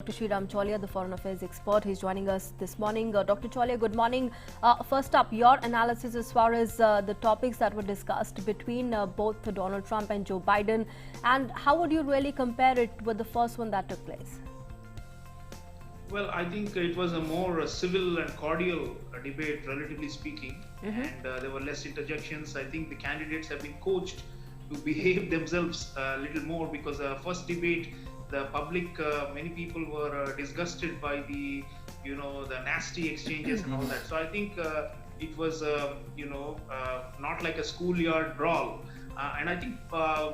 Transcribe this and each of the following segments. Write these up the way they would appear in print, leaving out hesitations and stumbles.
Dr. Sreeram Chaulia, the foreign affairs expert. He's joining us this morning. Dr. Chaulia, good morning. First up, your analysis as far as the topics that were discussed between both Donald Trump and Joe Biden, and how would you really compare it with the first one that took place? Well, I think it was a more civil and cordial debate, relatively speaking, and there were less interjections. I think the candidates have been coached to behave themselves a little more because first debate, the public, many people were disgusted by the nasty exchanges and all that. So I think it was not like a schoolyard brawl. And I think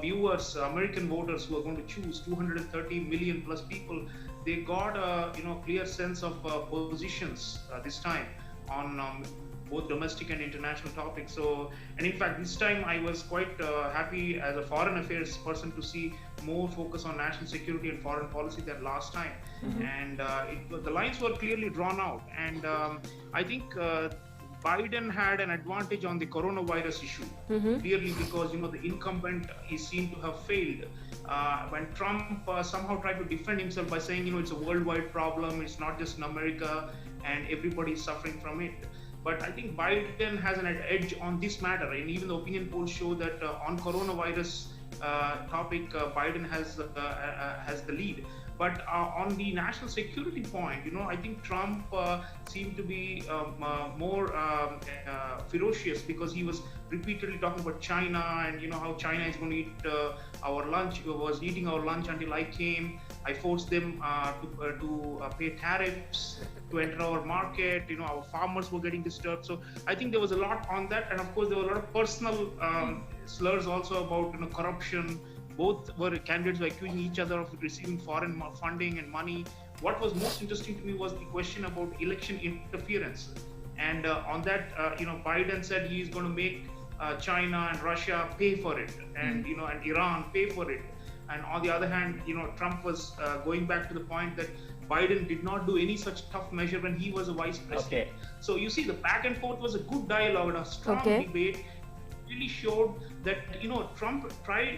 viewers, American voters who are going to choose 230 million plus people, they got a clear sense of positions this time on both domestic and international topics. So, and in fact, this time I was quite happy as a foreign affairs person to see more focus on national security and foreign policy than last time. And the lines were clearly drawn out. And I think Biden had an advantage on the coronavirus issue, clearly because the incumbent is seen to have failed. When Trump somehow tried to defend himself by saying it's a worldwide problem, it's not just in America, and everybody is suffering from it. But I think Biden has an edge on this matter, and even the opinion polls show that on coronavirus topic, Biden has the lead. But on the national security point, I think Trump seemed to be more ferocious because he was repeatedly talking about China and how China is going to eat our lunch. He was eating our lunch until I came. I forced them to pay tariffs to enter our market. Our farmers were getting disturbed. So I think there was a lot on that, and of course there were a lot of personal slurs also about corruption. Both candidates were accusing each other of receiving foreign funding and money. What was most interesting to me was the question about election interference. And on that, Biden said he is going to make China and Russia pay for it, and and Iran pay for it. And on the other hand, Trump was going back to the point that Biden did not do any such tough measure when he was a vice president. So you see, the back and forth was a good dialogue and a strong debate. Really showed that Trump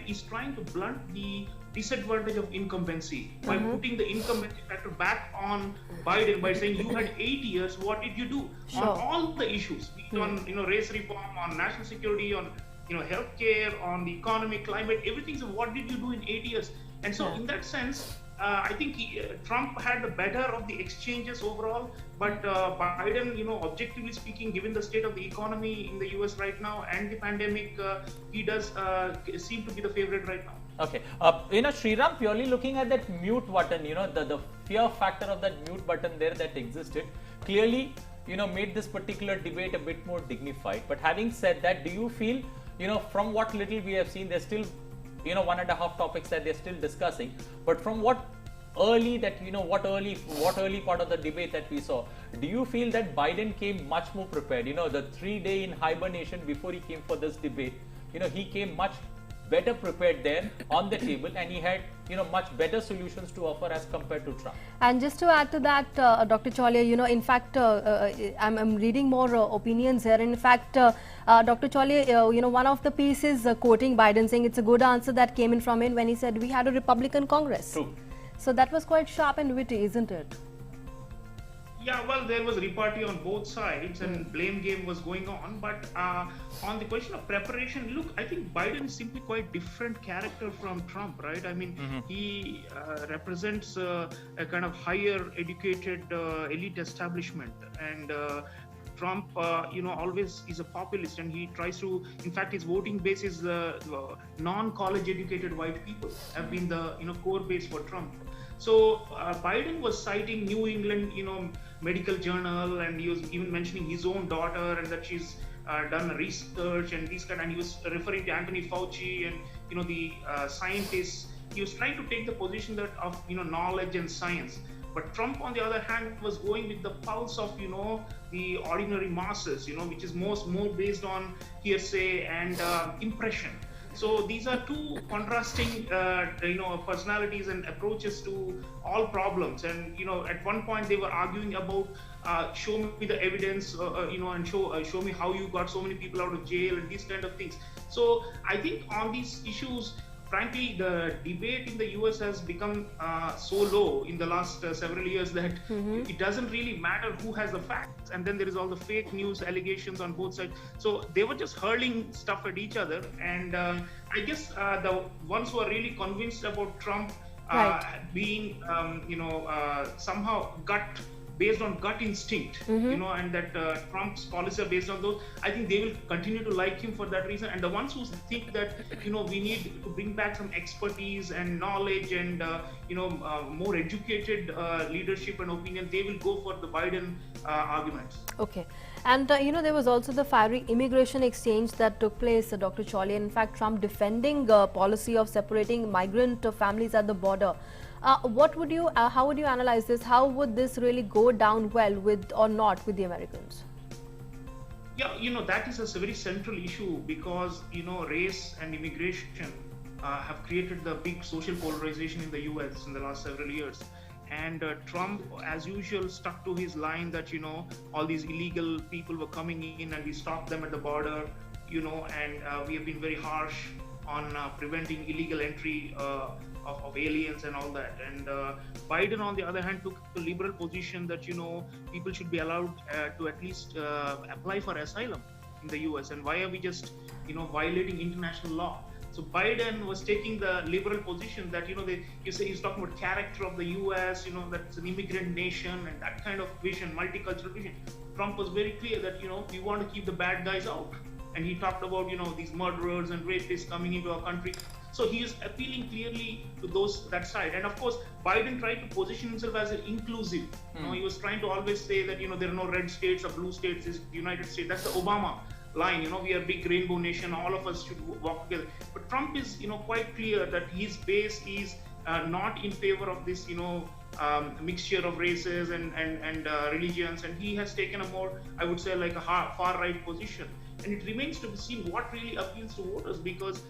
is trying to blunt the disadvantage of incumbency by putting the incumbency factor back on Biden by saying you had 8 years, what did you do on all the issues, on race reform, on national security, on healthcare, on the economy, climate, everything. So what did you do in 8 years? And so in that sense, I think Trump had the better of the exchanges overall, but Biden, objectively speaking, given the state of the economy in the US right now and the pandemic, he does seem to be the favorite right now. Okay, Sreeram, purely looking at that mute button, the fear factor of that mute button there that existed, clearly, made this particular debate a bit more dignified. But having said that, do you feel, from what little we have seen, there's still 1.5 topics that they're still discussing, but from what early part of the debate that we saw, do you feel that Biden came much more prepared? The 3-day in hibernation before he came for this debate, he came much better prepared there on the table, and he had much better solutions to offer as compared to Trump. And just to add to that, Dr. Chaulia, in fact, I'm reading more opinions here. In fact, Dr. Chaulia, one of the pieces quoting Biden saying it's a good answer that came in from him when he said we had a Republican Congress. True. So that was quite sharp and witty, isn't it? Yeah, well, there was repartee on both sides and blame game was going on. But on the question of preparation, look, I think Biden is simply quite different character from Trump, right? I mean, he represents a kind of higher educated elite establishment, and Trump, always is a populist, and he tries to, in fact, his voting base is non-college educated white people have been the core base for Trump. So Biden was citing New England, medical journal, and he was even mentioning his own daughter and that she's done research and these kind. And he was referring to Anthony Fauci and the scientists. He was trying to take the position that of knowledge and science. But Trump, on the other hand, was going with the pulse of the ordinary masses, which is more based on hearsay and impression. So these are two contrasting, personalities and approaches to all problems. And at one point they were arguing about show me the evidence, and show me how you got so many people out of jail and these kind of things. So I think on these issues, frankly, the debate in the US has become so low in the last several years that it doesn't really matter who has the facts. And then there is all the fake news allegations on both sides. So they were just hurling stuff at each other. And I guess the ones who are really convinced about Trump being, somehow based on gut instinct, and that Trump's policies are based on those. I think they will continue to like him for that reason. And the ones who think that, we need to bring back some expertise and knowledge and, more educated leadership and opinion, they will go for the Biden arguments. Okay. And, there was also the fiery immigration exchange that took place, Dr. Chaulia. In fact, Trump defending policy of separating migrant families at the border. How would you analyze this? How would this really go down well with or not with the Americans? Yeah, that is a very central issue because, race and immigration have created the big social polarization in the US in the last several years. And Trump, as usual, stuck to his line that, all these illegal people were coming in and we stopped them at the border, and we have been very harsh on preventing illegal entry of aliens and all that. And Biden, on the other hand, took a liberal position that, people should be allowed to at least apply for asylum in the US. And why are we just, violating international law? So Biden was taking the liberal position that, he's talking about character of the US, that it's an immigrant nation and that kind of vision, multicultural vision. Trump was very clear that, we want to keep the bad guys out. And he talked about, these murderers and rapists coming into our country. So he is appealing clearly to that side. And of course, Biden tried to position himself as an inclusive. He was trying to always say that, there are no red states or blue states, it's the United States. That's the Obama line, we are a big rainbow nation, all of us should walk together. But Trump is, quite clear that his base is not in favor of this, mixture of races and religions. And he has taken a more, I would say, like a far right position. And it remains to be seen what really appeals to voters, because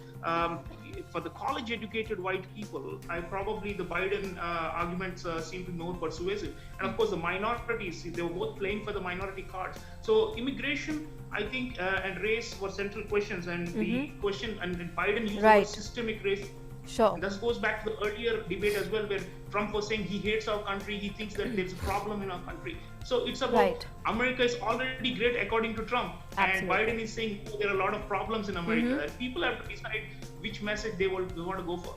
for the college-educated white people, probably the Biden arguments seem to be more persuasive. And of course, the minorities, they were both playing for the minority cards. So immigration, I think, and race were central questions. And the question, and Biden used the word systemic race. Sure. And this goes back to the earlier debate as well, where Trump was saying he hates our country, he thinks that there's a problem in our country. So it's about America is already great according to Trump. Absolutely. And Biden is saying there are a lot of problems in America. And people have to decide which message they want to go for.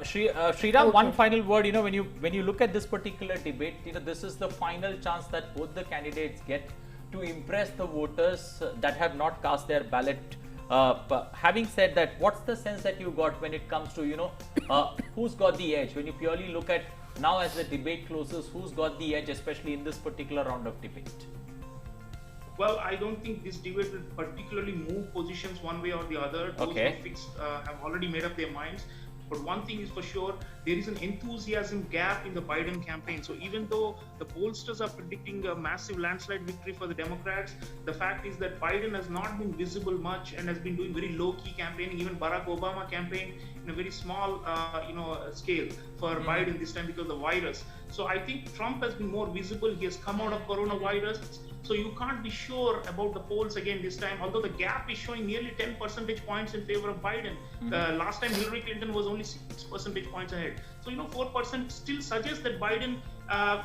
Sreeram, one final word. When you look at this particular debate, this is the final chance that both the candidates get to impress the voters that have not cast their ballot. But having said that, what's the sense that you got when it comes to, who's got the edge? When you purely look at now as the debate closes, who's got the edge, especially in this particular round of debate? Well, I don't think this debate will particularly move positions one way or the other. Those who are fixed have already made up their minds. But one thing is for sure, there is an enthusiasm gap in the Biden campaign. So even though the pollsters are predicting a massive landslide victory for the Democrats, the fact is that Biden has not been visible much and has been doing very low-key campaigning. Even Barack Obama campaigned in a very small, scale for Biden this time because of the virus. So I think Trump has been more visible. He has come out of coronavirus. So you can't be sure about the polls again this time, although the gap is showing nearly 10 percentage points in favor of Biden. The last time Hillary Clinton was only 6 percentage points ahead. So, 4% still suggests that Biden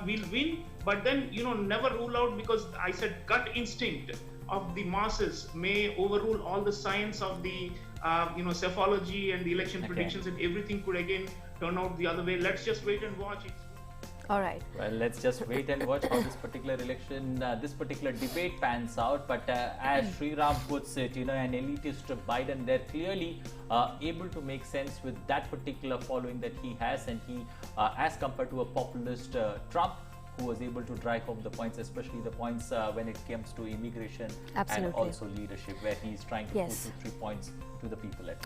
will win, but then, never rule out, because I said gut instinct of the masses may overrule all the science of the, psephology and the election predictions, and everything could again turn out the other way. Let's just wait and watch it. All right. Well, let's just wait and watch how this particular election, this particular debate pans out. But as Sreeram puts it, an elitist Biden, they're clearly able to make sense with that particular following that he has, and he, as compared to a populist Trump, who was able to drive home the points, especially the points when it comes to immigration and also leadership, where he's trying to put 2-3 points to the people at